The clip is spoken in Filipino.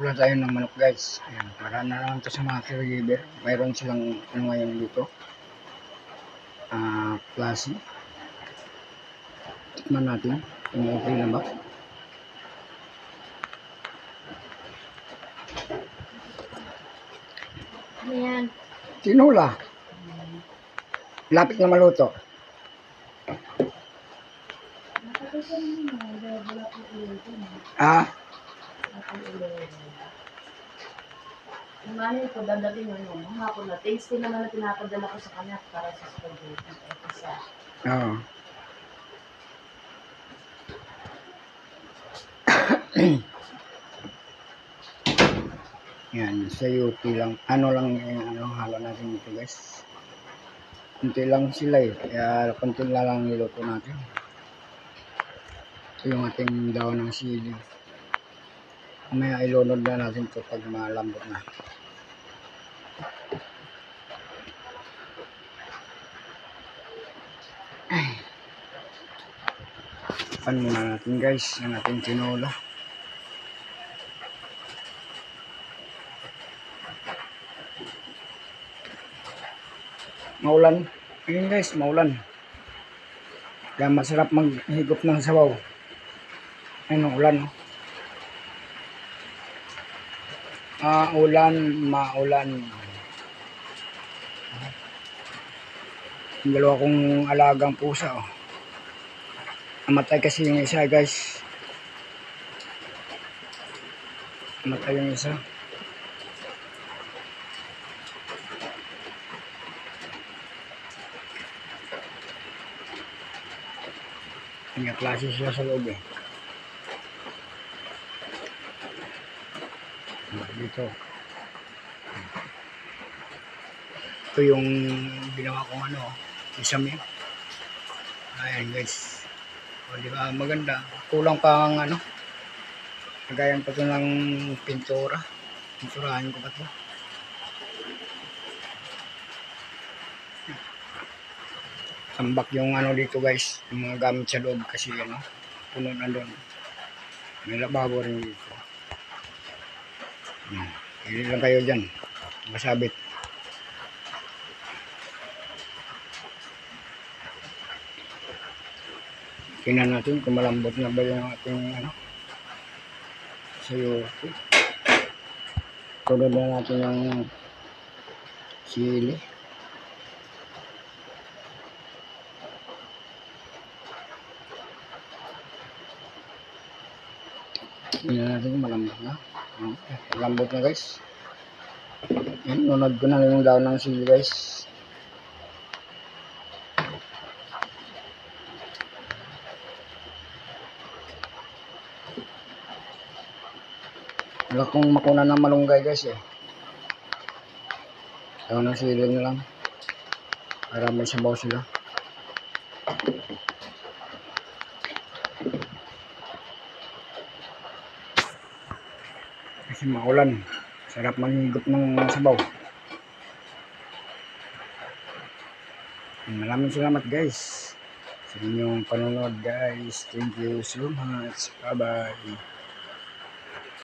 Wala tayo ng manok guys. Ayan, para na lang ito sa mga caregiver. Mayroon silang ano ngayon dito. Klase. Tikman natin kung okay na ba. Ano yan? Tinola. Lapit na maluto. Naman ito, dadating ano, hapon na. Tasty naman na pinapadala ko sa kanya para sa spaghetti. Isa. Oo. Yan, sa UP lang. Ano lang halo natin dito guys. Kunti lang sila eh. Kaya kunti na lang niluto natin. Ito yung ating daon ng sili. May ilunod na natin ito pag malambot na. Pan muna natin guys ang ating tinola. Maulan. Ayun guys, maulan. Kaya masarap maghigop ng sabaw. Ayun, ulan. Ulan, maulan. Yung dalawa kong alagang pusa. Oh. Namatay kasi yung isa guys. Namatay yung isa. May klase sila sa loob eh. Dito. Ito yung ginawa kong isami. Ayan guys. O diba maganda. Kulang pa ang lagayan pa ito ng pintura. Pinturahan ko pa ito. Tambak yung dito guys. Yung mga gamit sa loob kasi puno na doon. May lababo rin dito. Hindi lang kayo dyan. Masabit. Tingnan natin kung malambot na ba yung ating sayo. Tulad na natin yung sili. Tingnan natin kung malambot na. Malambot na guys. Yan, nunod ko na yung daon ng sili guys. Wala kong makuna ng malunggay guys eh. Daon ng sili na lang. Para may sabaw sila. Kasi maulan. Sarap manghigop ng sabaw. Maraming salamat guys sa inyong panonood guys. Thank you so much. Bye bye.